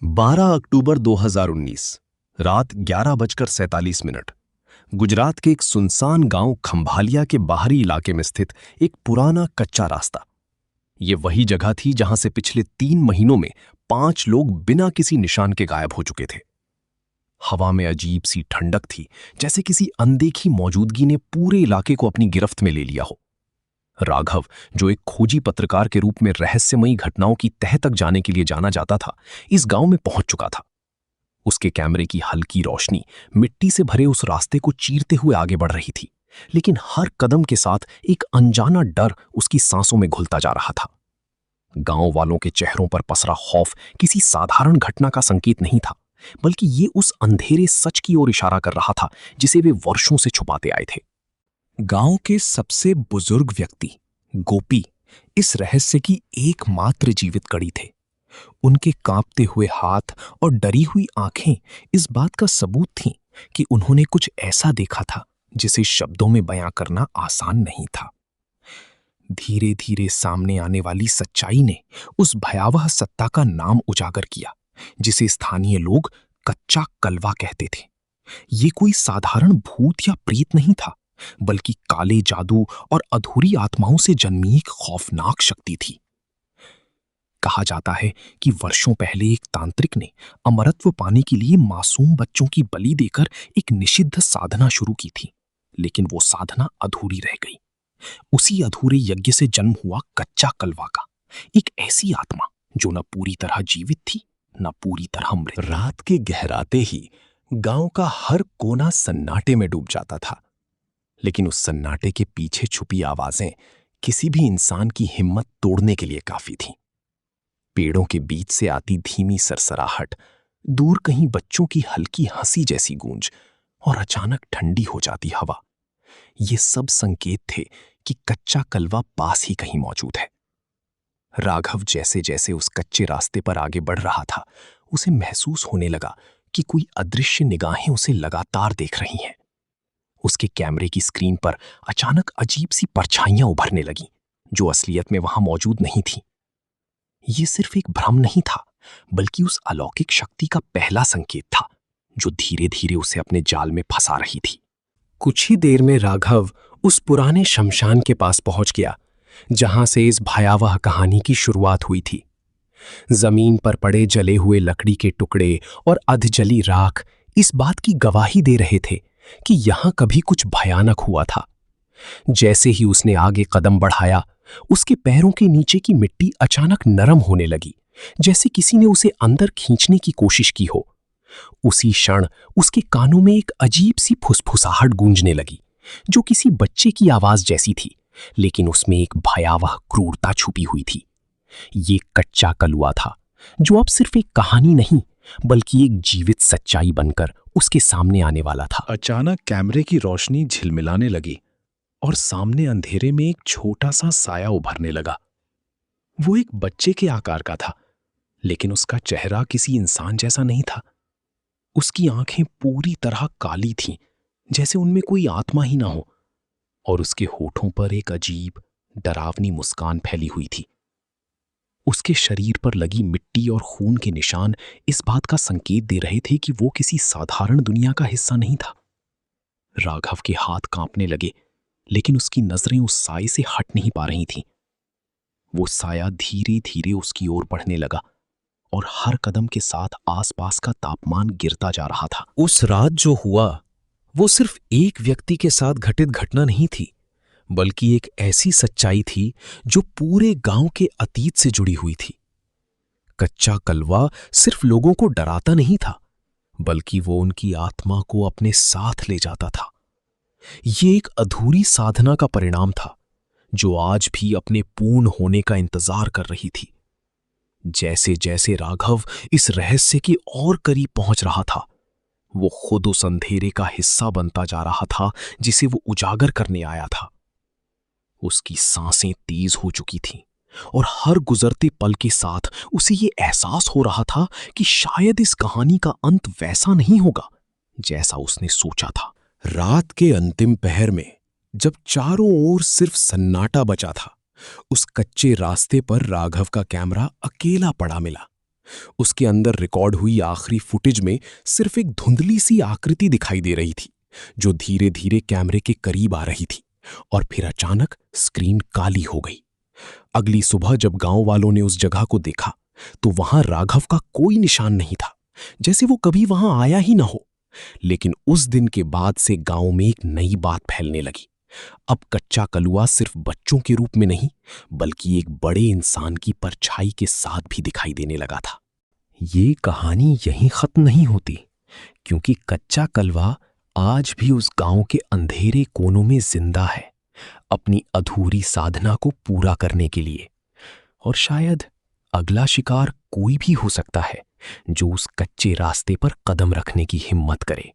12 अक्टूबर 2019 रात 11:47 गुजरात के एक सुनसान गांव खंभालिया के बाहरी इलाके में स्थित एक पुराना कच्चा रास्ता। ये वही जगह थी जहां से पिछले 3 महीनों में 5 लोग बिना किसी निशान के गायब हो चुके थे। हवा में अजीब सी ठंडक थी, जैसे किसी अनदेखी मौजूदगी ने पूरे इलाके को अपनी गिरफ्त में ले लिया हो। राघव, जो एक खोजी पत्रकार के रूप में रहस्यमयी घटनाओं की तह तक जाने के लिए जाना जाता था, इस गांव में पहुंच चुका था। उसके कैमरे की हल्की रोशनी मिट्टी से भरे उस रास्ते को चीरते हुए आगे बढ़ रही थी, लेकिन हर कदम के साथ एक अनजाना डर उसकी सांसों में घुलता जा रहा था। गांव वालों के चेहरों पर पसरा खौफ किसी साधारण घटना का संकेत नहीं था, बल्कि ये उस अंधेरे सच की ओर इशारा कर रहा था जिसे वे वर्षों से छुपाते आए थे। गांव के सबसे बुजुर्ग व्यक्ति गोपी इस रहस्य की एकमात्र जीवित कड़ी थे। उनके कांपते हुए हाथ और डरी हुई आंखें इस बात का सबूत थीं कि उन्होंने कुछ ऐसा देखा था जिसे शब्दों में बयां करना आसान नहीं था। धीरे धीरे सामने आने वाली सच्चाई ने उस भयावह सत्ता का नाम उजागर किया, जिसे स्थानीय लोग कच्चा कलवा कहते थे। ये कोई साधारण भूत या प्रेत नहीं था, बल्कि काले जादू और अधूरी आत्माओं से जन्मी एक खौफनाक शक्ति थी। कहा जाता है कि वर्षों पहले एक तांत्रिक ने अमरत्व पाने के लिए मासूम बच्चों की बलि देकर एक निषिद्ध साधना शुरू की थी, लेकिन वो साधना अधूरी रह गई। उसी अधूरे यज्ञ से जन्म हुआ कच्चा कलवा का, एक ऐसी आत्मा जो न पूरी तरह जीवित थी, न पूरी तरह मृत। रात के गहराते ही गांव का हर कोना सन्नाटे में डूब जाता था, लेकिन उस सन्नाटे के पीछे छुपी आवाजें किसी भी इंसान की हिम्मत तोड़ने के लिए काफी थीं। पेड़ों के बीच से आती धीमी सरसराहट, दूर कहीं बच्चों की हल्की हंसी जैसी गूंज और अचानक ठंडी हो जाती हवा, ये सब संकेत थे कि कच्चा कलवा पास ही कहीं मौजूद है। राघव जैसे जैसे उस कच्चे रास्ते पर आगे बढ़ रहा था, उसे महसूस होने लगा कि कोई अदृश्य निगाहें उसे लगातार देख रही हैं। उसके कैमरे की स्क्रीन पर अचानक अजीब सी परछाइयां उभरने लगीं, जो असलियत में वहां मौजूद नहीं थीं। ये सिर्फ एक भ्रम नहीं था, बल्कि उस अलौकिक शक्ति का पहला संकेत था, जो धीरे धीरे उसे अपने जाल में फंसा रही थी। कुछ ही देर में राघव उस पुराने शमशान के पास पहुंच गया, जहां से इस भयावह कहानी की शुरुआत हुई थी। जमीन पर पड़े जले हुए लकड़ी के टुकड़े और अधजली राख इस बात की गवाही दे रहे थे कि यहां कभी कुछ भयानक हुआ था। जैसे ही उसने आगे कदम बढ़ाया, उसके पैरों के नीचे की मिट्टी अचानक नरम होने लगी, जैसे किसी ने उसे अंदर खींचने की कोशिश की हो। उसी क्षण उसके कानों में एक अजीब सी फुसफुसाहट गूंजने लगी, जो किसी बच्चे की आवाज जैसी थी, लेकिन उसमें एक भयावह क्रूरता छुपी हुई थी। ये कच्चा कलवा था, जो अब सिर्फ एक कहानी नहीं, बल्कि एक जीवित सच्चाई बनकर उसके सामने आने वाला था। अचानक कैमरे की रोशनी झिलमिलाने लगी और सामने अंधेरे में एक छोटा सा साया उभरने लगा। वो एक बच्चे के आकार का था, लेकिन उसका चेहरा किसी इंसान जैसा नहीं था। उसकी आंखें पूरी तरह काली थीं, जैसे उनमें कोई आत्मा ही ना हो, और उसके होठों पर एक अजीब डरावनी मुस्कान फैली हुई थी। उसके शरीर पर लगी मिट्टी और खून के निशान इस बात का संकेत दे रहे थे कि वो किसी साधारण दुनिया का हिस्सा नहीं था। राघव के हाथ कांपने लगे, लेकिन उसकी नजरें उस साए से हट नहीं पा रही थीं। वो साया धीरे धीरे उसकी ओर बढ़ने लगा, और हर कदम के साथ आसपास का तापमान गिरता जा रहा था। उस रात जो हुआ, वो सिर्फ एक व्यक्ति के साथ घटित घटना नहीं थी, बल्कि एक ऐसी सच्चाई थी जो पूरे गांव के अतीत से जुड़ी हुई थी। कच्चा कलवा सिर्फ लोगों को डराता नहीं था, बल्कि वो उनकी आत्मा को अपने साथ ले जाता था। ये एक अधूरी साधना का परिणाम था, जो आज भी अपने पूर्ण होने का इंतजार कर रही थी। जैसे जैसे राघव इस रहस्य के और करीब पहुंच रहा था, वो खुद उस अंधेरे का हिस्सा बनता जा रहा था जिसे वो उजागर करने आया था। उसकी सांसें तेज हो चुकी थीं, और हर गुजरते पल के साथ उसे ये एहसास हो रहा था कि शायद इस कहानी का अंत वैसा नहीं होगा जैसा उसने सोचा था। रात के अंतिम पहर में, जब चारों ओर सिर्फ सन्नाटा बचा था, उस कच्चे रास्ते पर राघव का कैमरा अकेला पड़ा मिला। उसके अंदर रिकॉर्ड हुई आखिरी फुटेज में सिर्फ एक धुंधली सी आकृति दिखाई दे रही थी, जो धीरे धीरे कैमरे के करीब आ रही थी और फिर अचानक स्क्रीन काली हो गई। अगली सुबह जब गांव वालों ने उस जगह को देखा तो वहां राघव का कोई निशान नहीं था, जैसे वो कभी वहां आया ही ना हो। लेकिन उस दिन के बाद से गांव में एक नई बात फैलने लगी। अब कच्चा कलुआ सिर्फ बच्चों के रूप में नहीं, बल्कि एक बड़े इंसान की परछाई के साथ भी दिखाई देने लगा था। ये कहानी यहीं खत्म नहीं होती, क्योंकि कच्चा कलवा आज भी उस गांव के अंधेरे कोनों में जिंदा है, अपनी अधूरी साधना को पूरा करने के लिए। और शायद अगला शिकार कोई भी हो सकता है जो उस कच्चे रास्ते पर कदम रखने की हिम्मत करे।